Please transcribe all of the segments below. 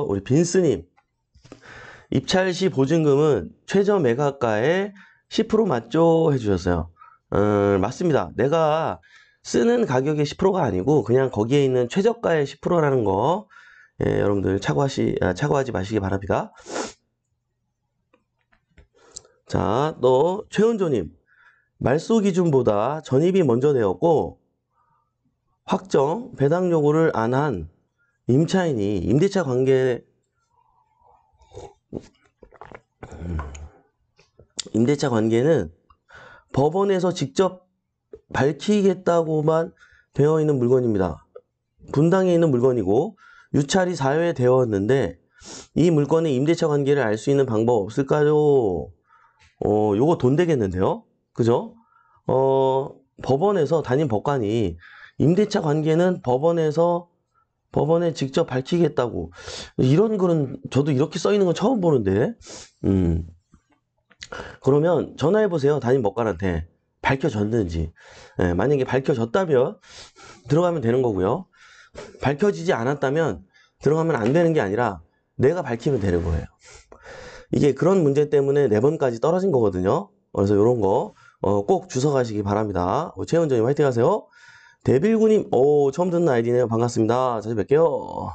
우리 빈스님. 입찰 시 보증금은 최저 매각가의 10% 맞죠? 해주셨어요. 맞습니다. 내가 쓰는 가격의 10%가 아니고 그냥 거기에 있는 최저가의 10%라는 거, 예, 여러분들 착오하지 마시기 바랍니다. 자, 또 최은조님. 말소 기준보다 전입이 먼저 되었고 확정 배당 요구를 안 한 임차인이 임대차 관계는 법원에서 직접 밝히겠다고만 되어 있는 물건입니다. 분당에 있는 물건이고 유찰이 사회되었는데 이 물건의 임대차 관계를 알 수 있는 방법 없을까요? 요거 돈 되겠는데요? 그죠? 법원에서 담임 법관이 임대차 관계는 법원에 직접 밝히겠다고. 이런 글은 저도 이렇게 써 있는 건 처음 보는데. 그러면 전화해보세요. 담임 법관한테. 밝혀졌는지. 예, 만약에 밝혀졌다면 들어가면 되는 거고요. 밝혀지지 않았다면 들어가면 안 되는 게 아니라 내가 밝히면 되는 거예요. 이게 그런 문제 때문에 4번까지 떨어진 거거든요. 그래서 이런 거 꼭 주워 가시기 바랍니다. 최은정님 화이팅 하세요. 대빌구님, 처음 듣는 아이디네요. 반갑습니다. 자주 뵐게요.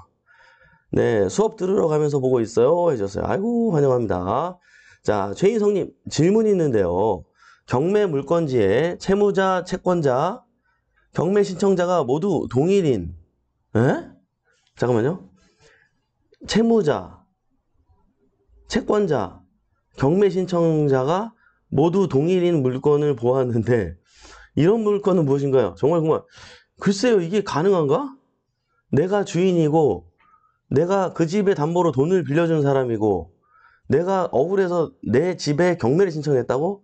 네, 수업 들으러 가면서 보고 있어요. 해주셨어요. 아이고, 환영합니다. 자, 최인성님, 질문이 있는데요. 경매 물건지에 채무자, 채권자, 경매 신청자가 모두 동일인, 에? 잠깐만요. 채무자, 채권자, 경매 신청자가 모두 동일인 물건을 보았는데, 이런 물건은 무엇인가요? 정말 궁금해요. 글쎄요, 이게 가능한가? 내가 주인이고, 내가 그 집에 담보로 돈을 빌려준 사람이고, 내가 억울해서 내 집에 경매를 신청했다고?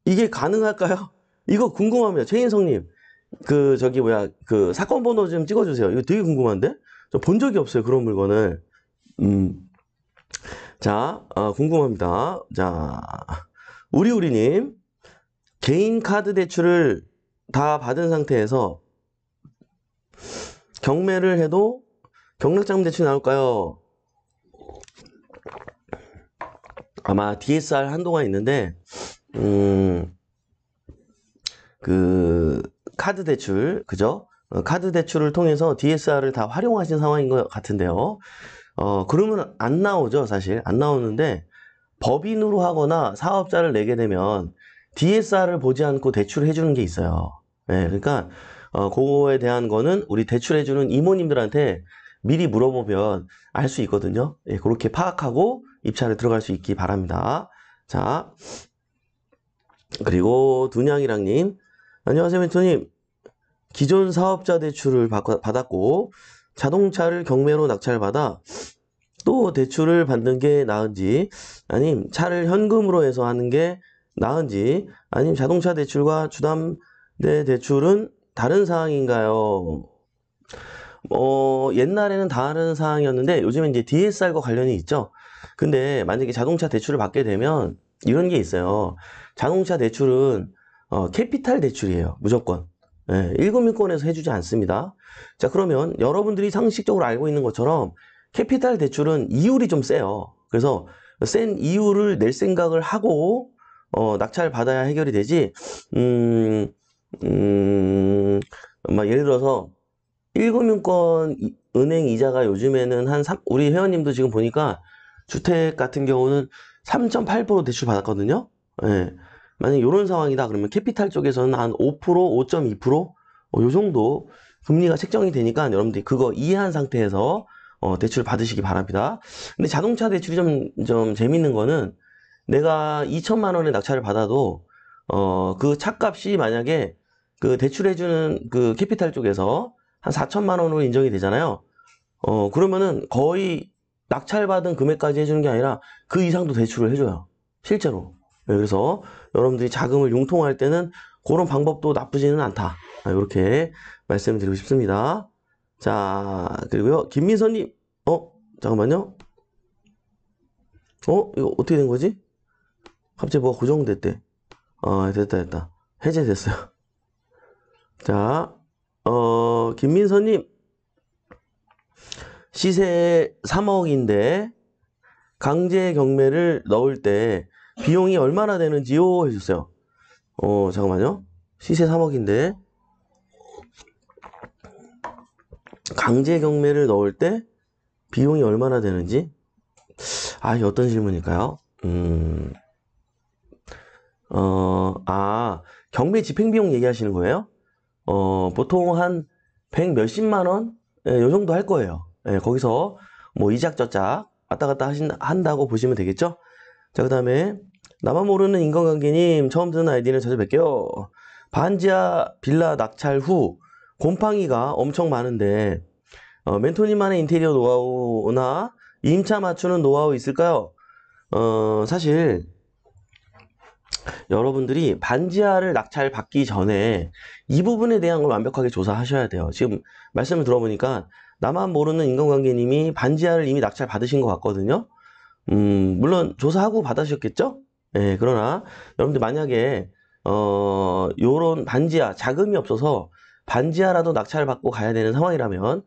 이게 가능할까요? 이거 궁금합니다. 최인성님, 그 사건 번호 좀 찍어주세요. 이거 되게 궁금한데? 저 본 적이 없어요, 그런 물건을. 자, 궁금합니다. 자, 우리님, 개인 카드 대출을 다 받은 상태에서 경매를 해도 경락자금 대출이 나올까요? 아마 DSR 한도가 있는데, 그 카드 대출, 그죠? 카드 대출을 통해서 DSR을 다 활용하신 상황인 것 같은데요. 그러면 안 나오죠, 사실. 안 나오는데, 법인으로 하거나 사업자를 내게 되면 DSR을 보지 않고 대출을 해주는 게 있어요. 네, 그러니까, 그거에 대한 거는 우리 대출해주는 이모님들한테 미리 물어보면 알 수 있거든요. 예, 그렇게 파악하고 입찰을 들어갈 수 있기 바랍니다. 자, 그리고 두냥이랑님, 안녕하세요, 멘토님. 기존 사업자 대출을 받았고 자동차를 경매로 낙찰받아 또 대출을 받는 게 나은지, 아님 차를 현금으로 해서 하는 게 나은지, 아님 자동차 대출과 주담대 대출은 다른 사항인가요? 옛날에는 다른 사항이었는데 요즘은 이제 DSR과 관련이 있죠. 근데 만약에 자동차 대출을 받게 되면 이런 게 있어요. 자동차 대출은 캐피탈 대출이에요. 무조건. 예, 1금융권에서 해주지 않습니다. 자, 그러면 여러분들이 상식적으로 알고 있는 것처럼 캐피탈 대출은 이율이 좀 세요. 그래서 센 이율을 낼 생각을 하고 낙찰 받아야 해결이 되지. 예를 들어서 1금융권 은행 이자가 요즘에는 우리 회원님도 지금 보니까 주택 같은 경우는 3.8% 대출 받았거든요. 예. 만약에 이런 상황이다 그러면 캐피탈 쪽에서는 한 5%, 5.2%? 요 정도 금리가 책정이 되니까 여러분들이 그거 이해한 상태에서 대출 받으시기 바랍니다. 근데 자동차 대출이 좀 재밌는 거는 내가 2천만 원의 낙찰을 받아도 그 차값이 만약에 그 대출해주는 그 캐피탈 쪽에서 한 4천만 원으로 인정이 되잖아요. 그러면은 거의 낙찰받은 금액까지 해주는 게 아니라 그 이상도 대출을 해줘요. 실제로. 네, 그래서 여러분들이 자금을 융통할 때는 그런 방법도 나쁘지는 않다. 이렇게 말씀을 드리고 싶습니다. 자, 그리고요. 김민선님. 잠깐만요. 이거 어떻게 된 거지? 갑자기 뭐가 고정됐대. 됐다. 해제됐어요. 자, 김민선님. 시세 3억인데 강제 경매를 넣을 때 비용이 얼마나 되는지요? 해주세요. 잠깐만요. 시세 3억인데 강제 경매를 넣을 때 비용이 얼마나 되는지? 아, 이게 어떤 질문일까요? 경매 집행비용 얘기하시는 거예요? 보통 한 100 몇십만 원? 예, 요 정도 할 거예요. 예, 거기서 뭐 이작저작 왔다 갔다 한다고 보시면 되겠죠? 자, 그 다음에 나만 모르는 인간관계님 처음 듣는 아이디는 찾아뵐게요. 반지하 빌라 낙찰 후 곰팡이가 엄청 많은데 멘토님만의 인테리어 노하우나 임차 맞추는 노하우 있을까요? 사실 여러분들이 반지하를 낙찰 받기 전에 이 부분에 대한 걸 완벽하게 조사하셔야 돼요. 지금 말씀을 들어보니까 나만 모르는 인간관계님이 반지하를 이미 낙찰 받으신 것 같거든요. 물론 조사하고 받으셨겠죠? 예, 그러나 여러분들 만약에 요런 반지하 자금이 없어서 반지하라도 낙찰을 받고 가야 되는 상황이라면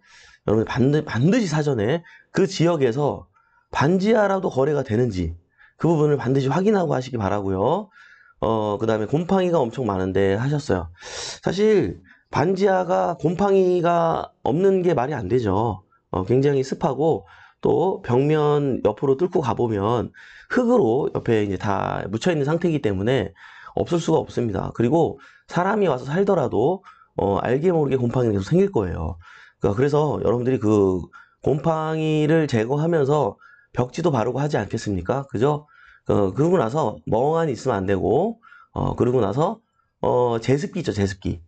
여러분 반드시 사전에 그 지역에서 반지하라도 거래가 되는지 그 부분을 반드시 확인하고 하시기 바라고요. 그 다음에 곰팡이가 엄청 많은데 하셨어요. 사실 반지하가 곰팡이가 없는 게 말이 안 되죠. 굉장히 습하고 또 벽면 옆으로 뚫고 가보면 흙으로 옆에 이제 다 묻혀있는 상태이기 때문에 없을 수가 없습니다. 그리고 사람이 와서 살더라도 알게 모르게 곰팡이가 계속 생길 거예요. 그래서 여러분들이 그 곰팡이를 제거하면서 벽지도 바르고 하지 않겠습니까? 그죠? 그러고 나서 멍하니 있으면 안 되고, 그러고 나서, 제습기 있죠, 제습기.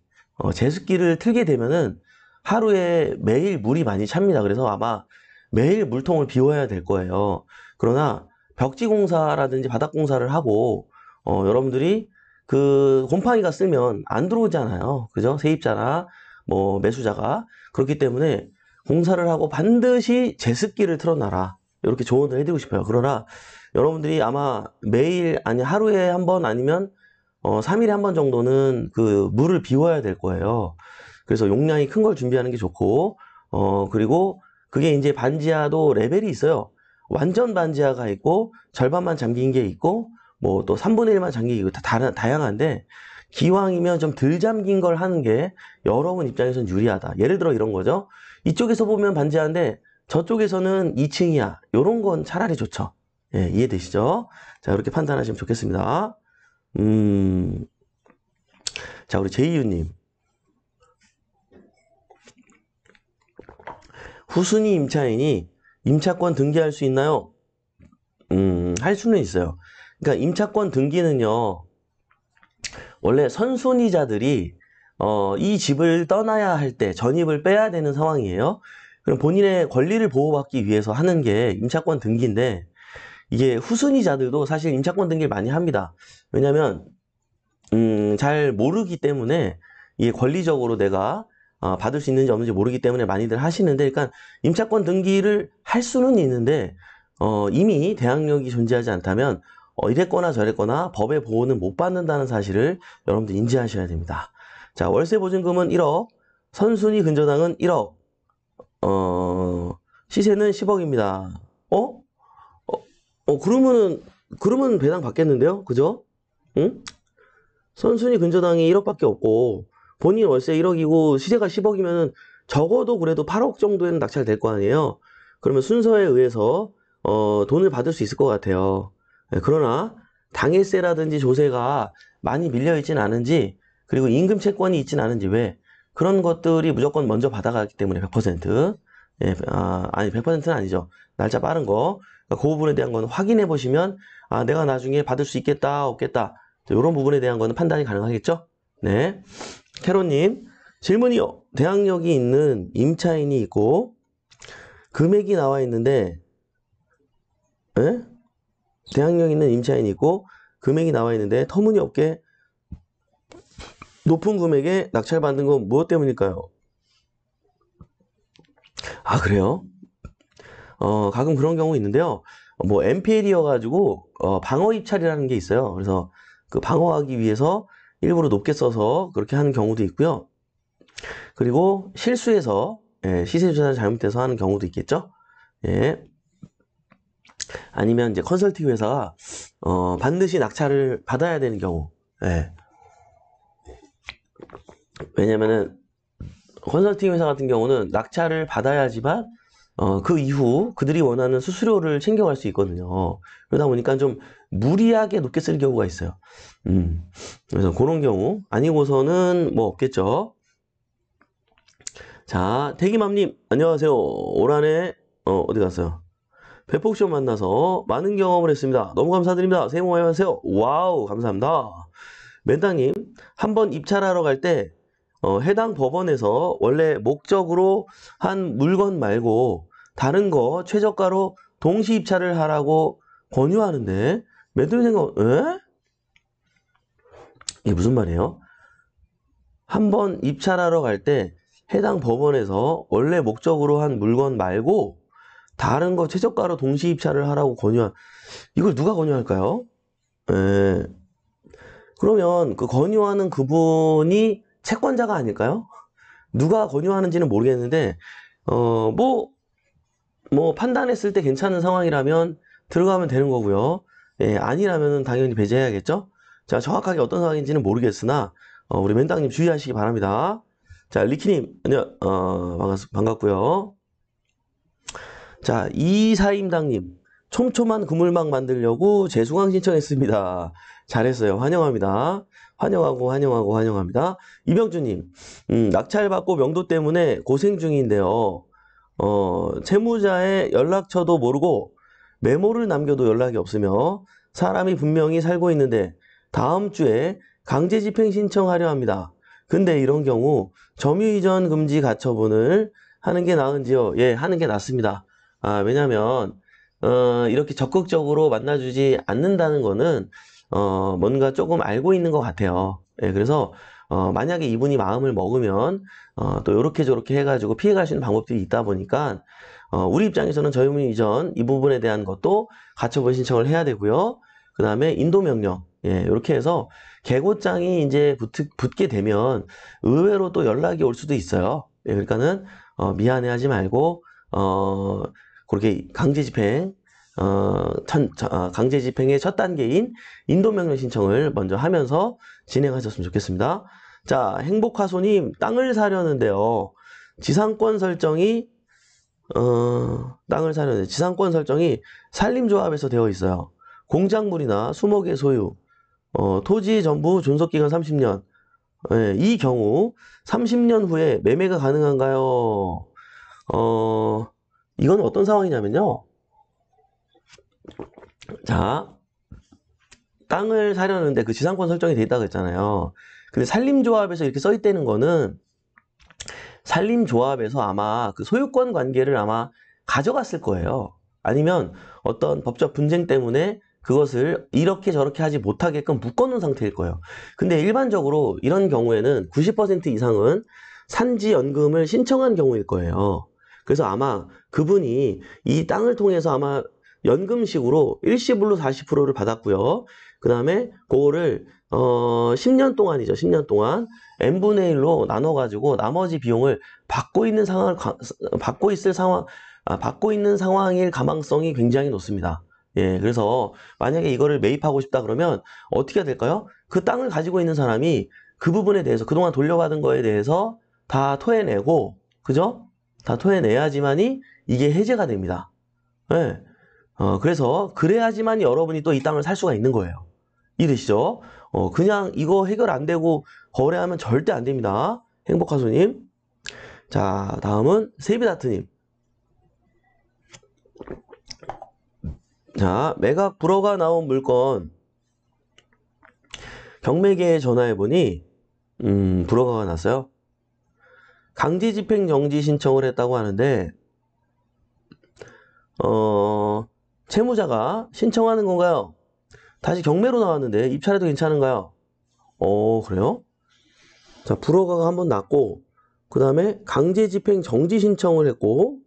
제습기를 틀게 되면은 하루에 매일 물이 많이 찹니다. 그래서 아마 매일 물통을 비워야 될 거예요. 그러나 벽지 공사라든지 바닥 공사를 하고, 여러분들이 그 곰팡이가 쓰면 안 들어오잖아요. 그죠? 세입자나 뭐 매수자가. 그렇기 때문에 공사를 하고 반드시 제습기를 틀어놔라. 이렇게 조언을 해드리고 싶어요. 그러나 여러분들이 아마 매일, 아니 하루에 한 번 아니면 3일에 한 번 정도는 그 물을 비워야 될 거예요. 그래서 용량이 큰 걸 준비하는 게 좋고, 그리고 그게 이제 반지하도 레벨이 있어요. 완전 반지하가 있고, 절반만 잠긴 게 있고, 뭐 또 3분의 1만 잠긴 게 있고, 다양한데, 기왕이면 좀 덜 잠긴 걸 하는 게 여러분 입장에선 유리하다. 예를 들어 이런 거죠. 이쪽에서 보면 반지하인데, 저쪽에서는 2층이야. 요런 건 차라리 좋죠. 예, 이해되시죠? 자, 이렇게 판단하시면 좋겠습니다. 자, 우리 제이유님. 후순위 임차인이 임차권 등기할 수 있나요? 할 수는 있어요. 그러니까 임차권 등기는요, 원래 선순위자들이 이 집을 떠나야 할 때 전입을 빼야 되는 상황이에요. 그럼 본인의 권리를 보호받기 위해서 하는 게 임차권 등기인데, 이게 후순위자들도 사실 임차권 등기를 많이 합니다. 왜냐면 잘 모르기 때문에 이게 권리적으로 내가 받을 수 있는지 없는지 모르기 때문에 많이들 하시는데, 그러니까 임차권 등기를 할 수는 있는데 이미 대항력이 존재하지 않다면 이랬거나 저랬거나 법의 보호는 못 받는다는 사실을 여러분들 인지하셔야 됩니다. 자, 월세 보증금은 1억, 선순위 근저당은 1억, 시세는 10억입니다. 그러면 배당 받겠는데요? 그죠? 응? 선순위 근저당이 1억밖에 없고, 본인 월세 1억이고, 시세가 10억이면은 적어도 그래도 8억 정도에는 낙찰될 거 아니에요? 그러면 순서에 의해서, 돈을 받을 수 있을 것 같아요. 네, 그러나, 당일세라든지 조세가 많이 밀려있진 않은지, 그리고 임금 채권이 있진 않은지, 왜? 그런 것들이 무조건 먼저 받아가기 때문에 100%. 예, 아니, 100%는 아니죠. 날짜 빠른 거. 그 부분에 대한 건 확인해 보시면, 내가 나중에 받을 수 있겠다, 없겠다. 이런 부분에 대한 거는 판단이 가능하겠죠? 네. 캐로님, 질문이요. 대항력이 있는 임차인이 있고, 금액이 나와 있는데, 예? 대항력 있는 임차인이 있고, 금액이 나와 있는데, 터무니없게 높은 금액에 낙찰받는 건 무엇 때문일까요? 그래요? 가끔 그런 경우 있는데요. 뭐, MPL이어가지고, 방어 입찰이라는 게 있어요. 그래서 그 방어하기 위해서 일부러 높게 써서 그렇게 하는 경우도 있고요. 그리고 실수해서 예, 시세 조사를 잘못해서 하는 경우도 있겠죠. 예. 아니면 이제 컨설팅 회사가 반드시 낙찰을 받아야 되는 경우. 예. 왜냐면은 컨설팅 회사 같은 경우는 낙찰을 받아야지만 그 이후 그들이 원하는 수수료를 챙겨갈 수 있거든요. 그러다 보니까 좀 무리하게 높게 쓸 경우가 있어요. 그래서 그런 경우 아니고서는 뭐 없겠죠. 자, 태기맘님 안녕하세요. 올 한해 어디 갔어요? 배폭쇼 만나서 많은 경험을 했습니다. 너무 감사드립니다. 새해 복 많이 받으세요. 와우, 감사합니다. 맨땅님, 한번 입찰하러 갈 때 해당 법원에서 원래 목적으로 한 물건 말고 다른 거 최저가로 동시 입찰을 하라고 권유하는데 맨땅님 생각, 에? 이게 무슨 말이에요? 한번 입찰하러 갈 때 해당 법원에서 원래 목적으로 한 물건 말고 다른 거 최저가로 동시 입찰을 하라고 이걸 누가 권유할까요? 에, 그러면 그 권유하는 그분이 채권자가 아닐까요? 누가 권유하는지는 모르겠는데, 뭐 판단했을 때 괜찮은 상황이라면 들어가면 되는 거고요. 예, 아니라면 당연히 배제해야겠죠? 자, 정확하게 어떤 상황인지는 모르겠으나, 우리 맨땅님 주의하시기 바랍니다. 자, 리키님, 안녕, 반갑고요. 자, 이사임당님, 촘촘한 그물망 만들려고 재수강 신청했습니다. 잘했어요. 환영합니다. 환영합니다. 이병주님, 낙찰받고 명도 때문에 고생 중인데요. 채무자의 연락처도 모르고 메모를 남겨도 연락이 없으며 사람이 분명히 살고 있는데 다음 주에 강제 집행 신청하려 합니다. 근데 이런 경우 점유이전 금지 가처분을 하는 게 나은지요? 예, 하는 게 낫습니다. 왜냐면 이렇게 적극적으로 만나주지 않는다는 거는 뭔가 조금 알고 있는 것 같아요. 예, 그래서 만약에 이분이 마음을 먹으면 또 요렇게 저렇게 해가지고 피해갈 수 있는 방법들이 있다 보니까 우리 입장에서는 점유물 이전 이 부분에 대한 것도 가처분 신청을 해야 되고요. 그 다음에 인도명령, 예, 이렇게 해서 계고장이 이제 붙게 되면 의외로 또 연락이 올 수도 있어요. 예, 그러니까는 미안해하지 말고 그렇게 강제 집행 강제 집행의 첫 단계인 인도명령 신청을 먼저 하면서 진행하셨으면 좋겠습니다. 자, 행복하소님, 땅을 사려는데요. 지상권 설정이 지상권 설정이 산림조합에서 되어 있어요. 공작물이나 수목의 소유, 토지 전부 존속기간 30년. 예, 이 경우 30년 후에 매매가 가능한가요? 이건 어떤 상황이냐면요. 자, 땅을 사려는데 그 지상권 설정이 돼 있다고 했잖아요. 근데 산림조합에서 이렇게 써 있다는 거는 산림조합에서 아마 그 소유권 관계를 아마 가져갔을 거예요. 아니면 어떤 법적 분쟁 때문에 그것을 이렇게 저렇게 하지 못하게끔 묶어놓은 상태일 거예요. 근데 일반적으로 이런 경우에는 90% 이상은 산지연금을 신청한 경우일 거예요. 그래서 아마 그분이 이 땅을 통해서 아마 연금식으로 일시불로 40%를 받았고요. 그 다음에 그거를 10년 동안이죠. 10년 동안 n분의 1로 나눠가지고 나머지 비용을 받고 있는 상황일 가망성이 굉장히 높습니다. 예, 그래서 만약에 이거를 매입하고 싶다 그러면 어떻게 해야 될까요? 그 땅을 가지고 있는 사람이 그 부분에 대해서 그동안 돌려받은 거에 대해서 다 토해내고, 그죠? 다 토해내야지만이 이게 해제가 됩니다. 예. 그래서 그래야지만 여러분이 또 이 땅을 살 수가 있는 거예요. 이해되시죠? 그냥 이거 해결 안 되고 거래하면 절대 안 됩니다. 행복하소님. 자, 다음은 세비다트님. 자, 매각 불허가 나온 물건 경매계에 전화해보니 불허가 났어요. 강제 집행 정지 신청을 했다고 하는데 채무자가 신청하는 건가요? 다시 경매로 나왔는데 입찰해도 괜찮은가요? 그래요? 자, 불허가가 한번 났고 그 다음에 강제 집행 정지 신청을 했고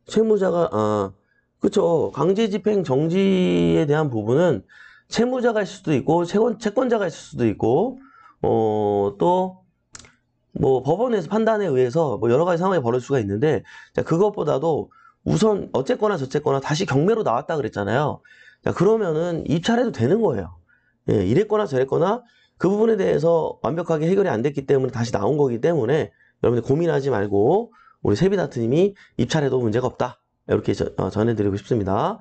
채무자가 그쵸. 강제 집행 정지에 대한 부분은 채무자가 있을 수도 있고 채권자가 있을 수도 있고 또 뭐 법원에서 판단에 의해서 뭐 여러 가지 상황이 벌어질 수가 있는데, 자, 그것보다도 우선 어쨌거나 저쨌거나 다시 경매로 나왔다 그랬잖아요. 자, 그러면은 입찰해도 되는 거예요. 예, 이랬거나 저랬거나 그 부분에 대해서 완벽하게 해결이 안 됐기 때문에 다시 나온 거기 때문에 여러분들 고민하지 말고 우리 세비다트님이 입찰해도 문제가 없다. 이렇게 전해드리고 싶습니다.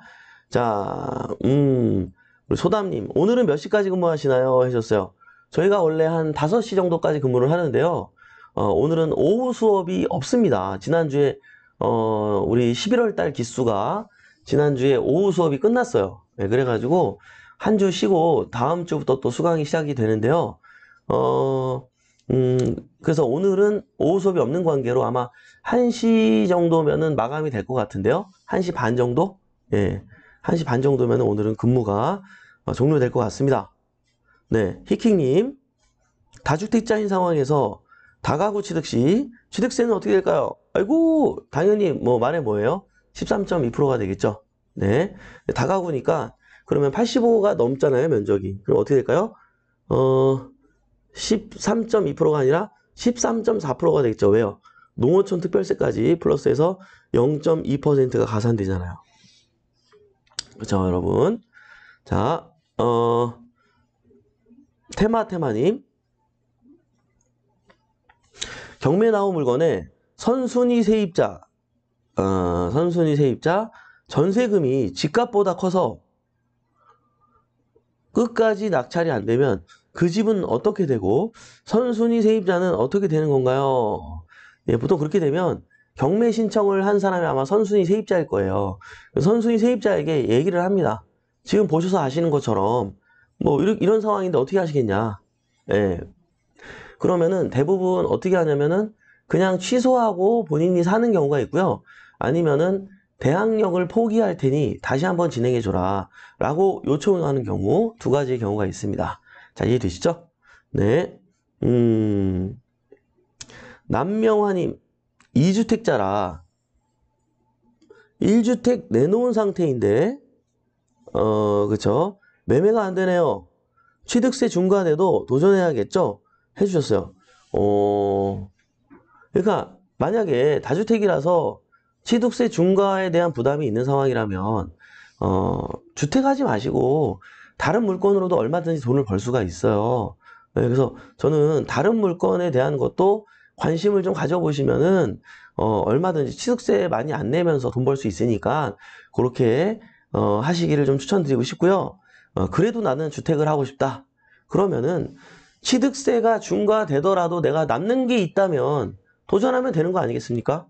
자, 우리 소담님, 오늘은 몇 시까지 근무하시나요? 하셨어요. 저희가 원래 한 5시 정도까지 근무를 하는데요. 오늘은 오후 수업이 없습니다. 지난주에, 우리 11월 달 기수가 지난주에 오후 수업이 끝났어요. 네, 그래가지고 한 주 쉬고 다음 주부터 또 수강이 시작이 되는데요. 그래서 오늘은 오후 수업이 없는 관계로 아마 1시 정도면은 마감이 될 것 같은데요. 1시 반 정도? 예. 1시 반 정도면 오늘은 근무가 종료될 것 같습니다. 네. 히킹님, 다주택자인 상황에서 다가구 취득 시 취득세는 어떻게 될까요? 아이고, 당연히 뭐 말해 뭐예요? 13.2%가 되겠죠. 네. 다가구니까 그러면 85가 넘잖아요, 면적이. 그럼 어떻게 될까요? 13.2%가 아니라 13.4%가 되겠죠. 왜요? 농어촌 특별세까지 플러스해서 0.2%가 가산되잖아요. 그렇죠, 여러분? 자, 테마님. 경매 나온 물건에 선순위 세입자, 전세금이 집값보다 커서 끝까지 낙찰이 안 되면 그 집은 어떻게 되고 선순위 세입자는 어떻게 되는 건가요? 예, 보통 그렇게 되면 경매 신청을 한 사람이 아마 선순위 세입자일 거예요. 선순위 세입자에게 얘기를 합니다. 지금 보셔서 아시는 것처럼 뭐 이런 상황인데 어떻게 하시겠냐. 예. 그러면은 대부분 어떻게 하냐면은 그냥 취소하고 본인이 사는 경우가 있고요. 아니면은 대항력을 포기할 테니 다시 한번 진행해줘라 라고 요청하는 경우, 두 가지의 경우가 있습니다. 자, 이해되시죠? 네. 남명화님, 2주택자라 1주택 내놓은 상태인데, 그쵸? 매매가 안 되네요. 취득세 중과돼도 도전해야겠죠? 해주셨어요. 그러니까 만약에 다주택이라서 취득세 중과에 대한 부담이 있는 상황이라면 주택하지 마시고 다른 물건으로도 얼마든지 돈을 벌 수가 있어요. 네, 그래서 저는 다른 물건에 대한 것도 관심을 좀 가져보시면은 얼마든지 취득세 많이 안 내면서 돈 벌 수 있으니까 그렇게 하시기를 좀 추천드리고 싶고요. 그래도 나는 주택을 하고 싶다. 그러면은 취득세가 중과되더라도 내가 남는 게 있다면 도전하면 되는 거 아니겠습니까?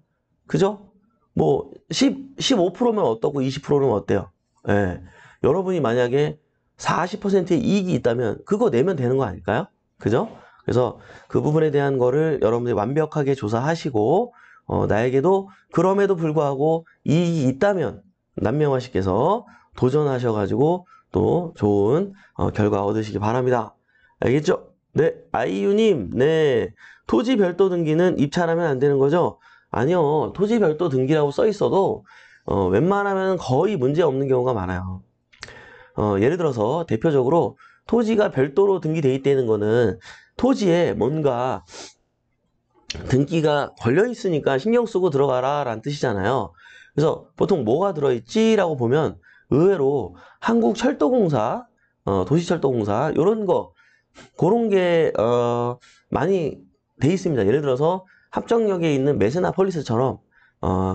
그죠? 뭐 15%면 어떻고 20%는 어때요? 예. 여러분이 만약에 40%의 이익이 있다면 그거 내면 되는 거 아닐까요? 그죠? 그래서 그 부분에 대한 거를 여러분들이 완벽하게 조사하시고 나에게도 그럼에도 불구하고 이익이 있다면 남명화 씨께서 도전하셔가지고 또 좋은 결과 얻으시기 바랍니다. 알겠죠? 네, 아이유님, 네. 토지 별도 등기는 입찰하면 안 되는 거죠? 아니요. 토지 별도 등기라고 써 있어도 웬만하면 거의 문제 없는 경우가 많아요. 예를 들어서 대표적으로 토지가 별도로 등기돼 있다는 거는 토지에 뭔가 등기가 걸려 있으니까 신경 쓰고 들어가라 라는 뜻이잖아요. 그래서 보통 뭐가 들어있지? 라고 보면 의외로 한국철도공사, 도시철도공사 이런 거 그런 게 많이 돼 있습니다. 예를 들어서 합정역에 있는 메세나폴리스처럼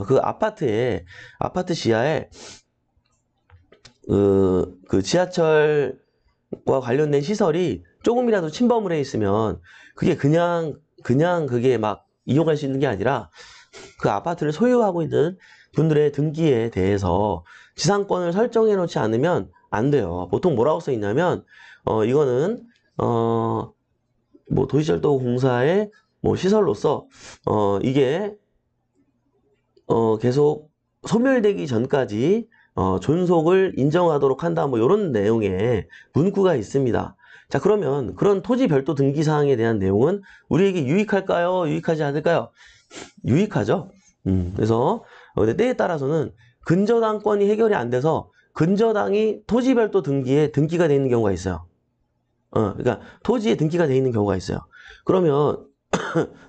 그 아파트 지하에 그 지하철과 관련된 시설이 조금이라도 침범을 해 있으면 그게 그냥 그게 막 이용할 수 있는 게 아니라 그 아파트를 소유하고 있는 분들의 등기에 대해서 지상권을 설정해 놓지 않으면 안 돼요. 보통 뭐라고 써 있냐면 이거는 뭐 도시철도공사의 뭐 시설로서 이게 계속 소멸되기 전까지 존속을 인정하도록 한다 뭐 이런 내용의 문구가 있습니다. 자, 그러면 그런 토지 별도 등기 사항에 대한 내용은 우리에게 유익할까요? 유익하지 않을까요? 유익하죠. 그래서 때에 따라서는 근저당권이 해결이 안 돼서 근저당이 토지 별도 등기에 등기가 되어 있는 경우가 있어요. 그러니까 토지에 등기가 되어 있는 경우가 있어요. 그러면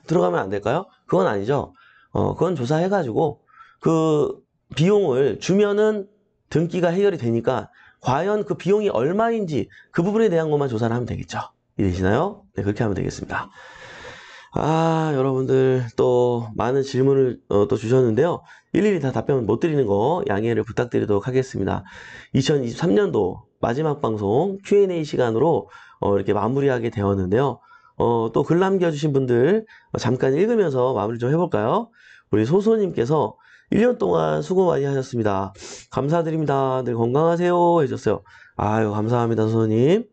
들어가면 안 될까요? 그건 아니죠. 그건 조사해가지고 그 비용을 주면은 등기가 해결이 되니까 과연 그 비용이 얼마인지 그 부분에 대한 것만 조사를 하면 되겠죠. 이해되시나요? 네, 그렇게 하면 되겠습니다. 여러분들 또 많은 질문을 또 주셨는데요. 일일이 다 답변 못 드리는 거 양해를 부탁드리도록 하겠습니다. 2023년도 마지막 방송 Q&A 시간으로 이렇게 마무리하게 되었는데요. 또 글 남겨주신 분들 잠깐 읽으면서 마무리 좀 해볼까요? 우리 소소님께서 1년 동안 수고 많이 하셨습니다. 감사드립니다. 늘 건강하세요. 해줬어요. 아유, 감사합니다, 소소님.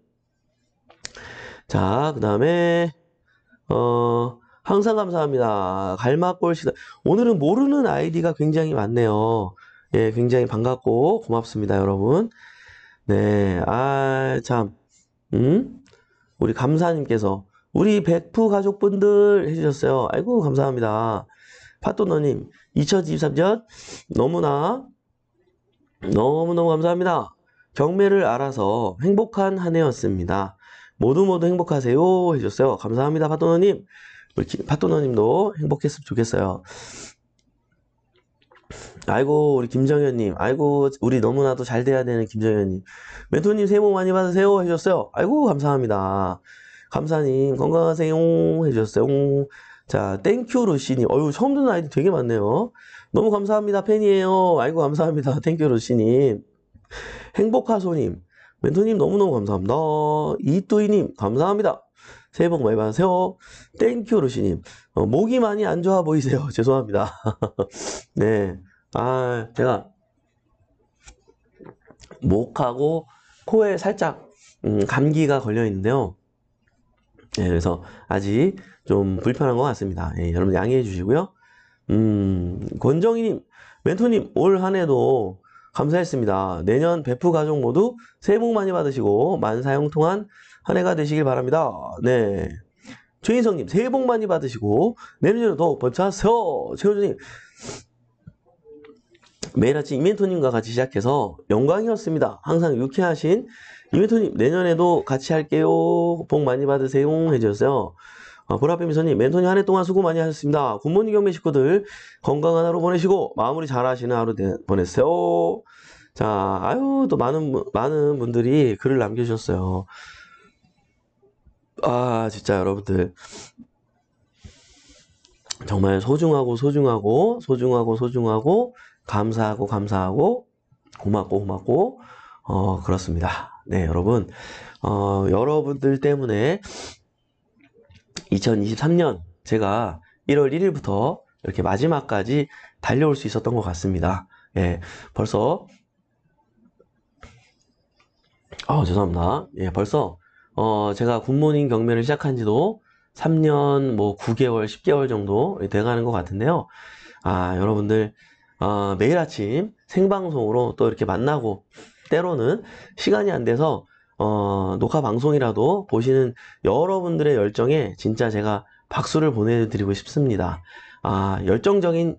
자, 그 다음에, 항상 감사합니다. 갈막골 시다. 오늘은 모르는 아이디가 굉장히 많네요. 예, 굉장히 반갑고 고맙습니다, 여러분. 네, 참, 우리 감사님께서 우리 백프 가족분들 해주셨어요. 아이고, 감사합니다. 파토너님, 2023년 너무너무 감사합니다. 경매를 알아서 행복한 한 해였습니다. 모두 행복하세요. 해주셨어요. 감사합니다, 파토너님. 우리 파토너님도 행복했으면 좋겠어요. 아이고, 우리 김정현님. 아이고, 우리 너무나도 잘 돼야 되는 김정현님. 멘토님 새해 복 많이 받으세요. 해주셨어요. 아이고, 감사합니다. 감사님, 건강하세요. 해주셨어요. 자, 땡큐 루시님. 어유 처음 듣는 아이디 되게 많네요. 너무 감사합니다. 팬이에요. 아이고, 감사합니다. 땡큐 루시님. 행복하소님. 멘토님 너무너무 감사합니다. 이뚜이님, 감사합니다. 새해 복 많이 받으세요. 땡큐 루시님. 목이 많이 안 좋아 보이세요. 죄송합니다. 네. 제가 목하고 코에 살짝 감기가 걸려 있는데요. 네, 그래서 아직 좀 불편한 것 같습니다. 예, 여러분 양해해 주시고요. 권정희님, 멘토님 올 한 해도 감사했습니다. 내년 베프 가족 모두 새해 복 많이 받으시고 만사형통한 한 해가 되시길 바랍니다. 네. 최인성님 새해 복 많이 받으시고 내년에도 더욱 번창하세요. 최호준님 매일 아침 이멘토님과 같이 시작해서 영광이었습니다. 항상 유쾌하신 이멘토님 내년에도 같이 할게요. 복 많이 받으세요. 해주셨어요. 보라뱀 미소님 멘토님 한 해 동안 수고 많이 하셨습니다. 굿모닝 경매 식구들 건강한 하루 보내시고 마무리 잘 하시는 하루 보내세요. 자, 또 많은 분들이 글을 남겨주셨어요. 진짜 여러분들 정말 소중하고 감사하고 고맙고 그렇습니다. 네, 여러분 여러분들 때문에 2023년 제가 1월 1일부터 이렇게 마지막까지 달려올 수 있었던 것 같습니다. 예, 벌써 죄송합니다. 예, 벌써 제가 굿모닝 경매를 시작한 지도 3년 9개월 10개월 정도 돼가는 것 같은데요. 여러분들 매일 아침 생방송으로 또 이렇게 만나고 때로는 시간이 안 돼서 녹화 방송이라도 보시는 여러분들의 열정에 진짜 제가 박수를 보내드리고 싶습니다. 열정적인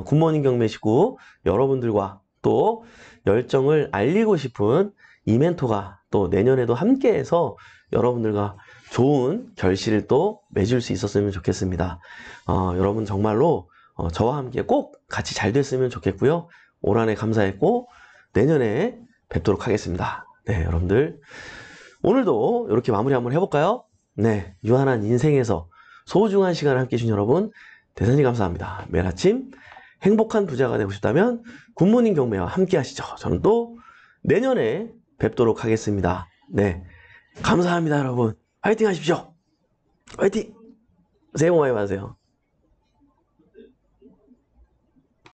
굿모닝 경매 식구 여러분들과 또 열정을 알리고 싶은 이 멘토가 또 내년에도 함께해서 여러분들과 좋은 결실을 또 맺을 수 있었으면 좋겠습니다. 여러분 정말로 저와 함께 꼭 같이 잘 됐으면 좋겠고요. 올 한해 감사했고 내년에 뵙도록 하겠습니다. 네, 여러분들 오늘도 이렇게 마무리 한번 해볼까요? 네, 유한한 인생에서 소중한 시간을 함께 해주신 여러분 대단히 감사합니다. 매일 아침 행복한 부자가 되고 싶다면 굿모닝 경매와 함께 하시죠. 저는 또 내년에 뵙도록 하겠습니다. 네, 감사합니다 여러분. 화이팅 하십시오. 화이팅! 새해 복 많이 받으세요.